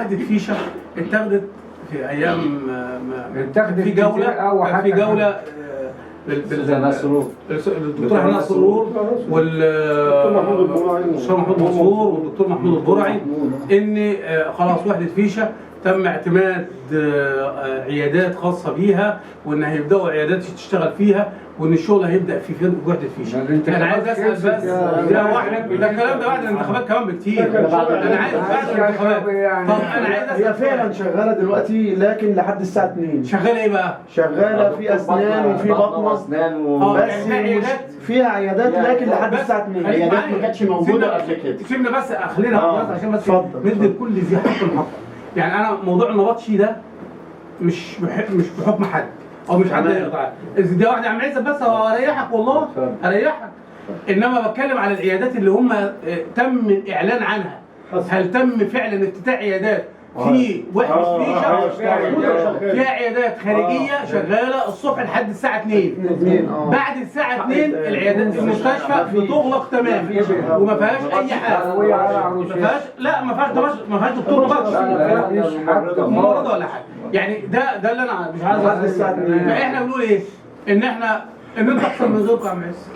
وحده فيشه اتاخدت في ايام في جوله الدكتور حنان سرور والدكتور محمود منصور والدكتور محمود البرعي ان خلاص وحده فيشه تم اعتماد عيادات خاصه بيها، وان هيبداوا عيادات تشتغل فيها، وان الشغل هيبدا في وحده فيشه. انا عايز اسال بس ده الكلام ده بعد الانتخابات كمان بكتير. انا عايز بعد الانتخابات. طب انا عايز اسال هي فعلا شغاله دلوقتي لكن لحد الساعه 2 شغاله ايه بقى؟ شغاله في اسنان وفي بطنه بس فيها عيادات لكن لحد الساعه 2 عيادات ما كانتش موجوده قبل كده. سيبنا بس خلينا عشان بس ندي لكل ذي حق حقه. يعني انا موضوع النبطشي ده مش بحكم حد او مش حد يقطع دي واحده يا عم عزت بس هريحك والله هريحك. انما بتكلم على العيادات اللي هم تم الاعلان عنها. هل تم فعلا افتتاح عيادات في وحده فيشه فيها عيادات خارجيه شغاله الصبح لحد الساعه 2 بعد الساعه 2 العيادات المستشفى بتغلق تماما وما فيهاش اي حاجه ما فيهاش ما فيهاش دكتور ممرضه ولا حاجه. يعني ده اللي انا مش عايز فاحنا بنقول ايه ان انت احسن من غيركم يا عم عز.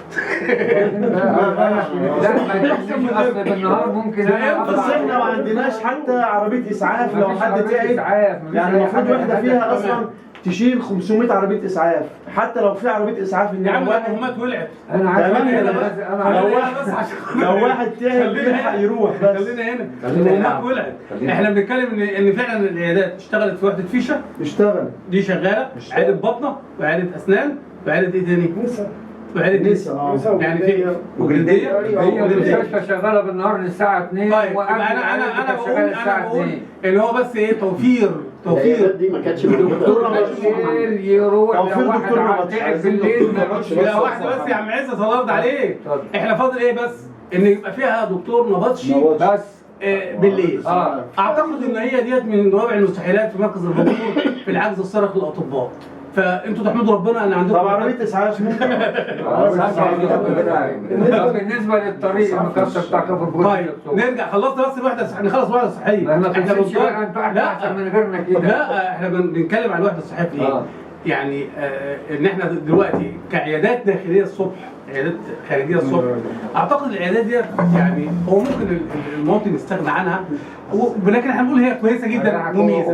لا ما تحسن من غيركم بالنهار ممكن بس احنا ما عندناش حتى عربيه اسعاف لو حد تعب. يعني المفروض وحده فيها اصلا تشيل 500 عربيه اسعاف. حتى لو في عربيه اسعاف يا عم الامهات ولعت. انا عايز لو واحد تعب يلحق يروح بس. خلينا هنا الامهات ولعت. احنا بنتكلم ان فعلا العيادات اشتغلت في وحده فيشه. دي شغاله عياده بطنه وعياده اسنان وعياده ايه تاني؟ وعياده نساء يعني في وجلديه. هي المستشفى شغاله بالنهار للساعه 2. طيب انا بقول ان هو بس ايه توفير دي ما كانتش موجوده. يروح لو واحد تعب بالليل ما يقعدش. لا واحده بس يا عم عزت الله يرضى عليك. احنا فاضل ايه بس؟ ان يبقى فيها دكتور نبطشي بس بالليل. اعتقد ان هي ديت من رابع المستحيلات في مركز البابور في العجز الصارخ للاطباء. فانتوا تحمدوا ربنا ان عندكم. طب عربيه اسعاف ممكن. بالنسبه للطريق المكسر بتاع كفر بوش. طيب نرجع خلصنا بس الوحده نخلص الوحده الصحيه. احنا احسن من غيرنا كده. لا احنا بنتكلم عن الوحده الصحيه في ايه؟ يعني ان احنا دلوقتي كعيادات داخليه الصبح عيادات خارجيه الصبح. اعتقد العيادات دي يعني هو ممكن المواطن يستغنى عنها ولكن احنا بنقول هي كويسه جدا وميزه.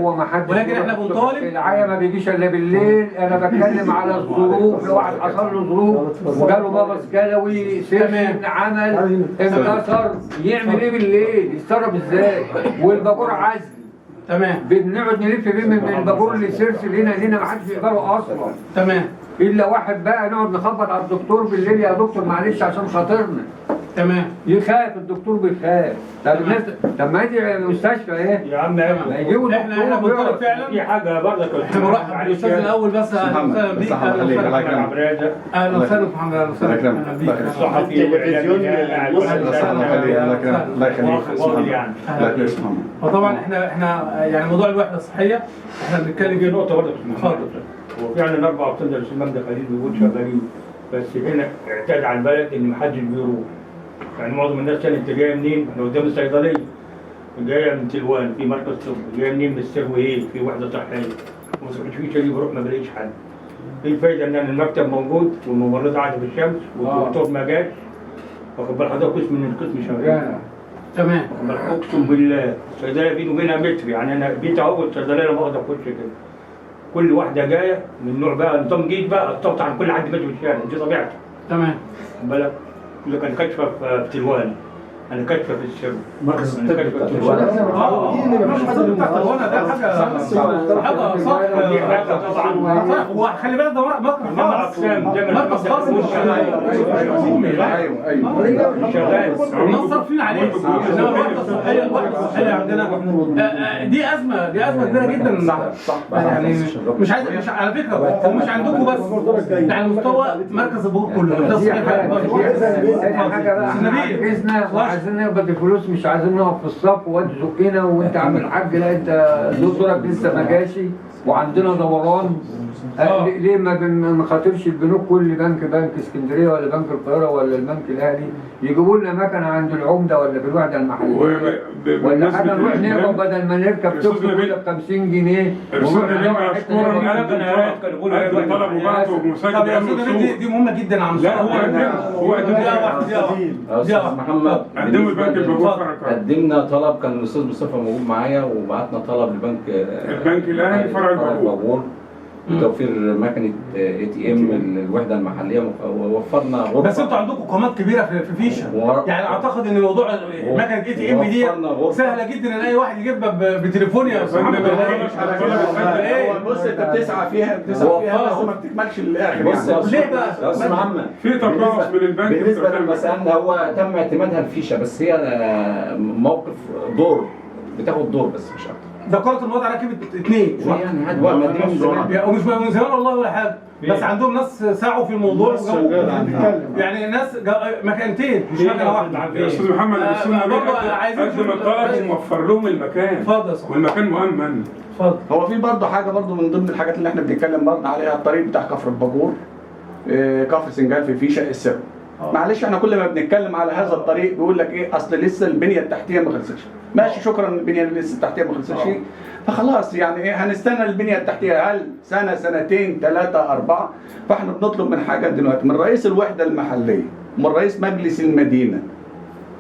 ولكن احنا بنطالب العيا ما بيجيش الا بالليل. انا بتكلم على الظروف. لو واحد حصل له ظروف وجاله مغص كلوي سمن عمل انكسر يعمل ايه بالليل؟ يتصرف ازاي؟ والباجور عزل. تمام. بنقعد نلف بيه من الباجور لسيرسل هنا ما حدش يقدره اصلا. تمام. الا واحد بقى نقعد نخبط على الدكتور بالليل يا دكتور معلش عشان خاطرنا. تمام. يخاف الدكتور بيخاف. طب الناس طب ما يجي المستشفى ايه؟ يا عم يجيبوا احنا بنطالب فعلا في حاجه برضك. احنا بنرحب بالاستاذ الاول بس اهلا وسهلا بيك. اهلا وسهلا محمد. اهلا وسهلا بيك. الصحفي والتلفزيون الله يخليك. وطبعا احنا يعني موضوع الوحده الصحيه احنا بنتكلم في نقطه برضك. اتفضل. هو فعلا 4 اكتوبر الشمال ده خليل بيقول شغالين بس هنا اعتاد على البلد ان محدش بيروح. يعني معظم الناس كانت جايه منين؟ احنا قدام الصيدليه جايه من تلوان في مركز طب، جايه منين من السرويين في وحده صحيه وما فيش اللي بيروح ما بلاقيش حد. ايه الفايده ان المكتب موجود والممرضه قاعده في الشمس والدكتور ما جاش. واخد بال حضرتك قسم من القسم شغال. تمام. اقسم بالله الصيدليه بيني وبينها متر. يعني انا بيت اهو الصيدليه لما اقدر اخش كده. كل واحده جايه من نوع بقى نظام جديد بقى الضغط عن كل حد ماشي في الشارع دي طبيعتي. تمام. بالك اللي كان كشفه في تلوان انا كشفه في السر مركز انا كشفه في تلوان. دي اللي مفيش حد من ده حاجه طبعا. وخلي بالك ده مركز خاص مش ايوه شغال نصر فينا عليه. انما الوحده الصحيه عندنا دي ازمه كبيره جدا. صح. يعني مش على فكره هو مش عندكم بس ده على مستوى مركز البحور كله. عايزين نقبض الفلوس مش عايزين نقف في الصف وانت زقنا وانت عامل حاج. لا انت دكتورك لسه ما جاشي وعندنا دوران ليه ما بنخاطرش البنوك كل بنك اسكندريه ولا بنك القاهره ولا البنك الاهلي يجيبوا لنا مكنه عند العمده ولا في الوحده المحليه ولا حاجه نروح نقبض بدل ما نركب توك توك ب 50 جنيه ونروح ندور طب يا استاذ دي مهمه جدا يا عم. لا هو استاذ محمد قدموا البنك البنوك قدمنا طلب، كان الاستاذ مصطفى موجود معايا وبعتنا طلب لبنك البنك الاهلي فرع البابور لتوفير مكنه ATM الوحده المحليه، ووفرنا غرفه. بس انتوا عندكم قامات كبيره في فيشه، يعني اعتقد ان موضوع مكنه ATM دي سهله جدا ان اي واحد يجيبها بتليفون يا استاذ محمد. بص انت بتسعى فيها بس ما بتكملش للاخر. بص يعني ليه بقى يا استاذ محمد؟ في تقاعس من البنك بالنسبه للمسألة هو تم اعتمادها الفيشه، بس هي موقف دور، بتاخد دور بس مش اكتر. ده كرة الموضوع ركبت 2 يعني هاد بقى مقدمين من زمان ومش من زمان والله ولا حاجه، بس عندهم ناس سعوا في الموضوع يعني ناس مكانتين مش مكنه واحده. يا استاذ محمد قدم الطلب وموفر لهم المكان. اتفضل يا صاحبي. والمكان مؤمن. اتفضل. هو في برضه حاجه برضه من ضمن الحاجات اللي احنا بنتكلم برضه عليها، الطريق بتاع كفر الباجور كفر سنجال في فيشه السر. معلش احنا كل ما بنتكلم على هذا الطريق بيقول لك ايه، اصل لسه البنيه التحتيه ما خلصتش. ماشي شكرا، البنيه لسه التحتيه ما خلصتش، فخلاص يعني ايه هنستنى البنيه التحتيه، هل سنه سنتين ثلاثه اربعه؟ فاحنا بنطلب من حاجات دلوقتي من رئيس الوحده المحليه ومن رئيس مجلس المدينه،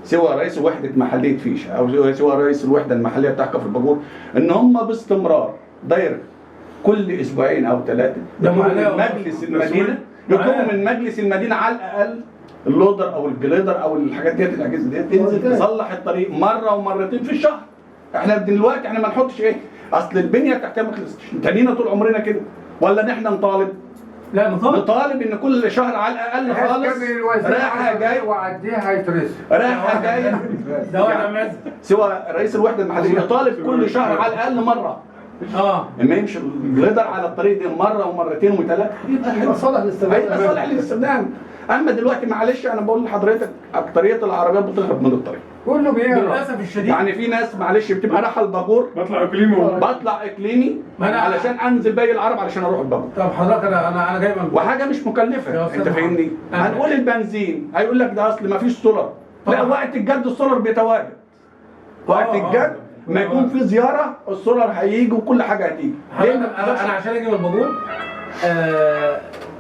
سواء رئيس وحده محليه فيشه او سواء رئيس الوحده المحليه بتاع كفر الباجور، ان هم باستمرار دايركت كل اسبوعين او ثلاثه يطلبوا من مجلس المدينه، يطلبوا من مجلس المدينه على الاقل اللودر او الجليدر او الحاجات ديت، الاجهزه ديت تنزل تصلح الطريق مره ومرتين في الشهر. احنا دلوقتي احنا ما نحطش ايه، اصل البنيه التحتيه ما خلصتش، تنينا طول عمرنا كده، ولا نحن نطالب؟ لا نطالب ان كل شهر على الاقل خالص رايحه جاي وعديها هيترسم، رايحه جاي ده واحد سواء رئيس الوحده المحليه يطالب كل شهر على الاقل مره. اما يمشي الجليدر على الطريق دي مره ومرتين وثلاثه يبقى صالح للاستخدام، هيبقى صالح للاستخدام. اما دلوقتي معلش انا بقول لحضرتك اكتريه العربيات بتهرب من الطريق، كله بيهرب للاسف الشديد. يعني في ناس معلش بتبقى رايحه الباجور بطلع اقليمي علشان انزل باقي العرب علشان اروح الباجور. طب حضرتك انا جاي من وحاجه مش مكلفه، انت فاهمني؟ هنقول البنزين هيقول لك ده اصل ما فيش سولار، لا وقت الجد السولار بيتواجد، وقت الجد ما يكون في زياره السولار هيجي وكل حاجه هتيجي. انا عشان اجي من الباجور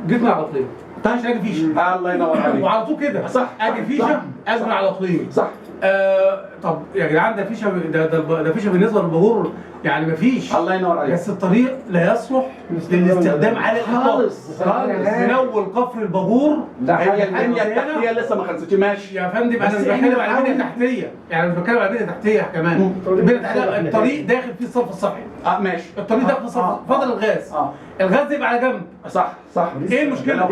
جيت من على طريق عشان اجي فيشه. الله ينور عليك. وعلى طول كده صح، اجي فيشه اجي على طريقي. صح. طب يا جدعان ده فيشه، ده فيشه بالنسبه للباجور يعني مفيش. الله ينور عليك. بس الطريق لا يصلح للاستخدام على الاطلاق خالص. من اول كفر الباجور. هي البنيه التحتيه لسه ما خلصتش. ماشي يا فندم، انا مش بتكلم على البنيه التحتيه، يعني مش بتكلم على البنيه التحتيه كمان. البنيه التحتيه الطريق داخل فيه الصرف الصحي. ماشي. الطريق داخل فيه الصرف، فاضل الغاز. الغاز يبقى على جنب. صح صح. ايه المشكله؟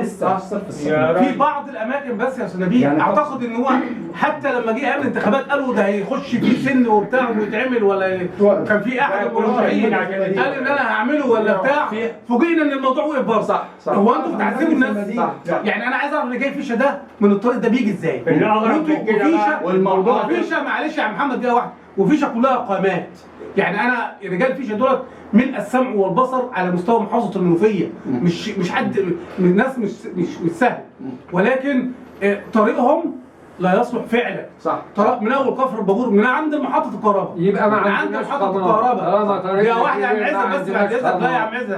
في بعض الاماكن بس يا استاذ نبيل يعني اعتقد ان هو حتى لما جه قبل الانتخابات قالوا ده هيخش فيه سن وبتاع ويتعمل، ولا كان في احد المرشحين قال ان انا هعمله ولا بتاع، فوجئنا ان الموضوع وقف برضه. صح صح. هو انتوا بتعذبوا الناس؟ صح. يعني انا عايز اعرف اللي جاي فيشه ده من الطريق ده بيجي ازاي؟ وانتوا وفيشه والموضوع فيشه معلش يا محمد دقيقه واحده، وفيشه كلها قامات. يعني انا رجال فيشه دولت من السمع والبصر على مستوى محافظه المنوفيه، مش حد من الناس مش سهل، ولكن طريقهم لا يصلح فعلا. صح. طريق من اول كفر الباجور من عند محطه الكهرباء، يبقى من عند محطه الكهرباء. يا واحد يا عم عزت بس بعد اذنك، لا يا عم عزت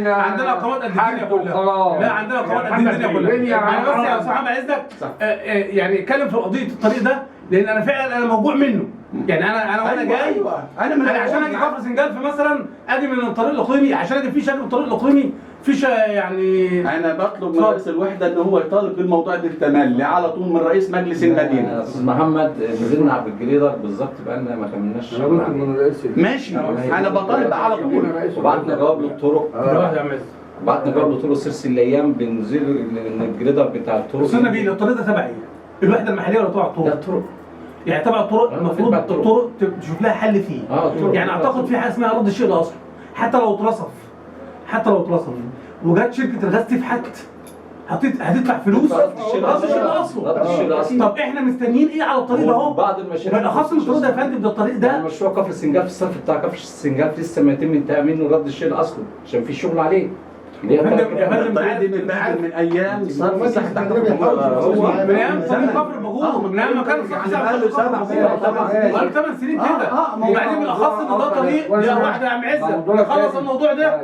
عندنا قامات قد الدنيا كلها. لا عندنا قامات قد الدنيا كلها. انا بس يا استاذ محمد عزت يعني اتكلم في قضيه الطريق ده، لان انا فعلا انا موجوع منه. يعني انا وانا جاي انا عشان اجي كفر سنجال مثلا اجي من الطريق الاقليمي عشان اجي فيشه، اجي من الطريق الاقليمي فيشه. يعني انا بطلب من رئيس الوحده ان هو يطالب بالموضوع ده التملي على طول من رئيس مجلس المدينه. يا استاذ محمد نزلنا بالجريدر بالظبط بقالنا ما كملناش ماشي. انا بطالب على طول. وبعتنا جواب للطرق، بعتنا جواب للطرق سيرسي الايام بنزل الجريدر بتاع الطرق. استاذ نبيل الطريق ده تبع ايه؟ الوحده المحليه ولا تبع الطرق؟ الطرق يعني تبع الطرق، المفروض الطرق تشوف لها حل فيه. يعني اعتقد في حاجه اسمها رد الشيء لاصله، حتى لو اترصف وجت شركه الغاز تفحت هتدفع فلوس رد الشيء لاصله. طب احنا مستنيين ايه على الطريق ده اهو؟ بعض المشاريع بالاخص الطريق ده يا فندم، ده الطريق ده مشروع كفر السنجال في الصرف بتاع كفر السنجال لسه ما يتم انتهاء منه رد الشيء لاصله عشان في شغل عليه. اللي هي يا ترك- فندم الطريق دي متبهدل من ايام صرف الصحي تحت كفر من ايام طريق كفر الباجور، من ايام ما كان يعني بقاله 7 سنين 8 سنين. بقاله 8 سنين كده. ما هو- وبعدين بالاخص ان ده طريق يا واحده يا عم عزت نخلص الموضوع ده.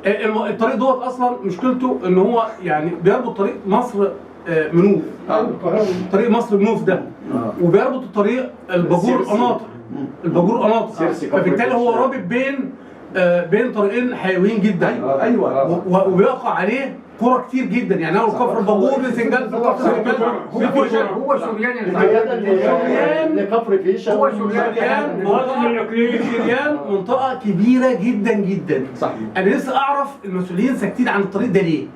الطريق دوت اصلا مشكلته ان هو يعني بيربط طريق مصر منوف، طريق مصر منوف ده، وبيربط الطريق الباجور قناطر، الباجور قناطر، فبالتالي هو رابط بين طريقين حيويين جدا. ايوه وبيقع عليه قرى كتير جدا، يعني اول كفر الباجور لسنجال، في كفر سنجال هو سوريان لكفر فيشه هو سوريان شريان منطقة كبيرة جدا جدا. صح. أنا لسه أعرف المسؤولين ساكتين عن الطريق ده ليه؟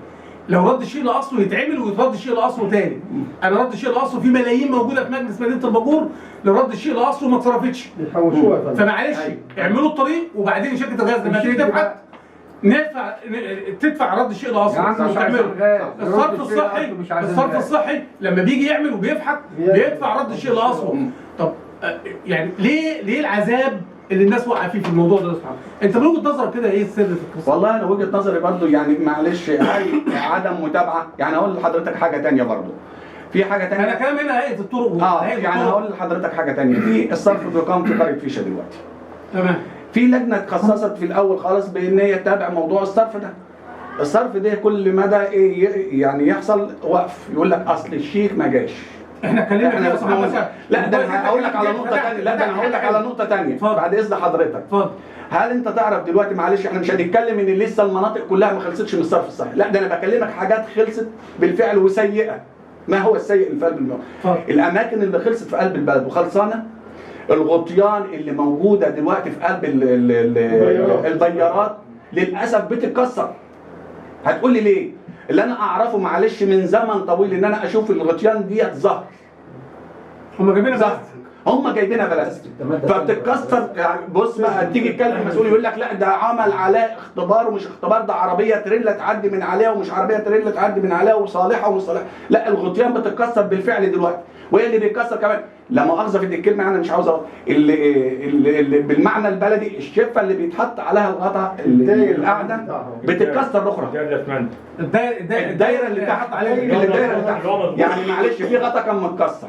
لو رد الشيء لأصله يتعمل ويترد الشيء لأصله تاني. أنا رد الشيء لأصله في ملايين موجودة في مجلس مدينة الباجور، لو رد الشيء لأصله ما اتصرفتش. يحوشوها. فمعلش اعملوا الطريق وبعدين شركة الغاز لما تيجي تبحث تدفع رد الشيء يا عم لأصله مش عايز وتعمله. غاز. الصرف الصحي مش عايز الصرف غاز. الصحي لما بيجي يعمل وبيفحت بيدفع رد الشيء لأصله. طب يعني ليه العذاب اللي الناس واقعه فيه في الموضوع ده؟ سبحان الله. انت من وجهه نظرك كده ايه السر في القصه؟ والله انا وجهه نظري برضو يعني معلش هاي عدم متابعه. يعني اقول لحضرتك حاجه تانية برضو، في حاجه تانية. انا كلام هنا هيئه الطرق يعني هقول لحضرتك حاجه تانية. في الصرف بيقام في قريه فيشه دلوقتي. تمام. في لجنه اتخصصت في الاول خالص بان هي تتابع موضوع الصرف ده. الصرف ده كل مدى ايه يعني يحصل وقف، يقول لك اصل الشيك ما جاش. احنا اتكلمنا احنا فيها بس لا ده انا هقول لك على نقطه ثانيه، لا ده انا هقول لك على نقطه ثانيه بعد اذن حضرتك. اتفضل. هل انت تعرف دلوقتي معلش احنا مش هنتكلم ان لسه المناطق كلها ما خلصتش من الصرف الصحي، لا ده انا بكلمك حاجات خلصت بالفعل وسيئه. ما هو السيء اللي في قلب البلد؟ الاماكن اللي خلصت في قلب البلد وخلصانه، الغطيان اللي موجوده دلوقتي في قلب البيارات للاسف بتتكسر. هتقول لي ليه؟ اللي انا اعرفه معلش من زمن طويل ان انا اشوف الغطيان ديت زهر. هم جايبينها زهر. هم جايبينها بلاستيك فبتتكسر. يعني بص بقى تيجي تكلم مسؤول يقول لك لا ده عمل عليه اختبار ومش اختبار، ده عربيه تريلا تعدي من عليها ومش عربيه تريلا تعدي من عليها وصالحه ومش صالحه. لا الغطيان بتتكسر بالفعل دلوقتي، وايه اللي بيتكسر كمان؟ لا مؤاخذه في الكلمه انا مش عاوز اقول اللي بالمعنى البلدي الشفه اللي بيتحط عليها الغطا القاعده بتتكسر اخرى. الدايره اللي تحت عليها الدايره اللي تحت. يعني معلش في غطا كان متكسر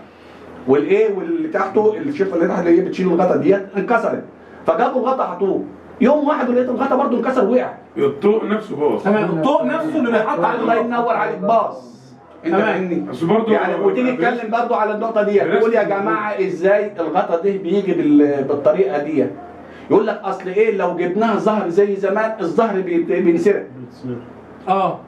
والايه واللي تحته الشفه اللي تحت اللي هي بتشيل الغطا ديت انكسرت، فجابوا الغطا حطوه يوم واحد ولقيت الغطا برضه انكسر وقع. الطوق نفسه باظ. تمام. الطوق نفسه اللي بيتحط على الله ينور عليك باظ. انت فاهمني؟ بس برضه يعني وتيجي تتكلم برضه على النقطه دي تقول يا جماعه ازاي الغطا ده بيجي بالطريقه دي؟ يقول لك اصل ايه لو جبناها زهر زي زمان الزهر بينسرق.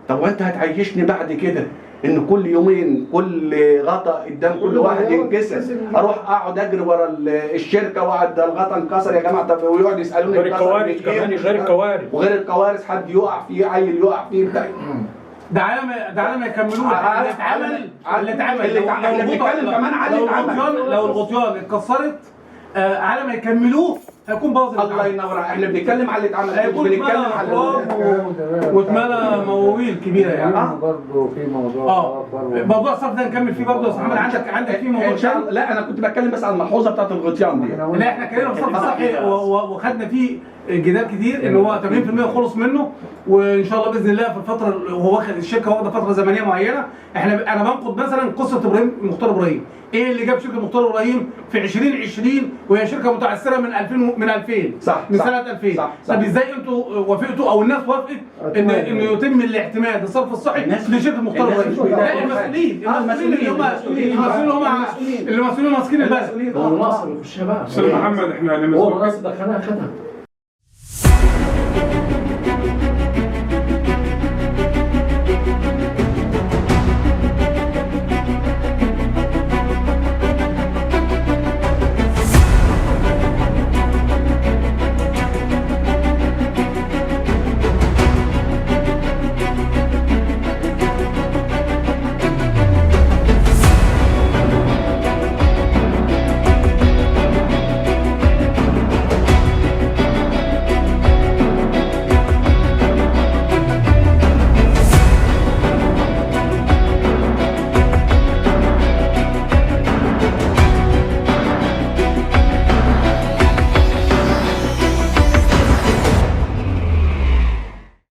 طب وانت هتعيشني بعد كده ان كل يومين كل غطا قدام كل واحد ينكسر اروح اقعد اجري ورا الشركه واقعد الغطا انكسر يا جماعه؟ طب ويقعد يسالوني غير الكوارث كمان، غير الكوارث وغير الكوارث حد يقع فيه عيل يقع فيه بتاع. ده على ما يكملوه اللي اتعمل احنا بنتكلم كمان على اللي اتعمل. لو الغطيان اتكسرت على ما يكملوه هيكون باظ. الله ينور. احنا بنتكلم على اللي اتعمل، هيكون بنتكلم على واتملى مواويل كبيره يعني. برضه في موضوع موضوع الصرف ده نكمل فيه برضه يا استاذ محمد. عندك فيه موضوع ان شاء الله. لا انا كنت بتكلم بس على الملحوظه بتاعت الغطيان دي. لا احنا اتكلمنا في الصرف الصحي وخدنا فيه جدال كتير ان هو 80% خلص منه، وان شاء الله باذن الله في الفتره هو واخد الشركه واخده فتره زمنيه معينه. انا بنقد مثلا قصه مختار ابراهيم. ايه اللي جاب شركه مختار ابراهيم في 2020 وهي شركه متعثره من 2000 صح من صح سنه 2000. صح طب ازاي انتوا وافقتوا او الناس وافقت ان يتم الاعتماد الصرف الصحي لشركه مختار ابراهيم؟ لا المسؤولين اللي هم ماسكين البلد. هو مناصر يخشها بقى. استاذ محمد احنا هو مناصر دخلها خدها.